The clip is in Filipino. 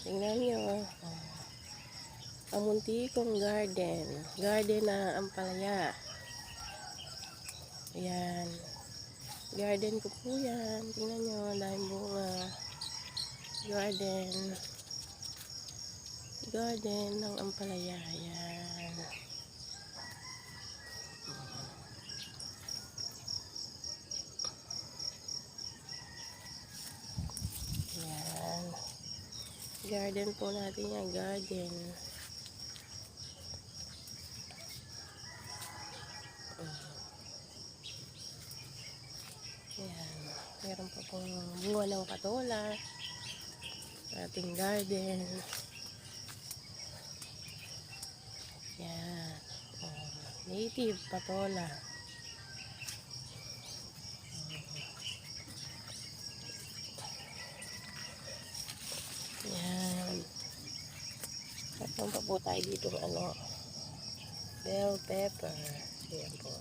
Tingnan nyo. Ang munti kong garden. Garden na ampalaya. Ayan. Garden ko po yan. Tingnan nyo. Dahil bunga. Garden. Garden ng ampalaya. Ayan. Ayan. Garden po natin yan. Garden. Ayan. Meron pa pong bunga ng patola. Ating garden. Ayan. Native patola. Ayan. Meron pa po tayo dito bell pepper. Ayan po.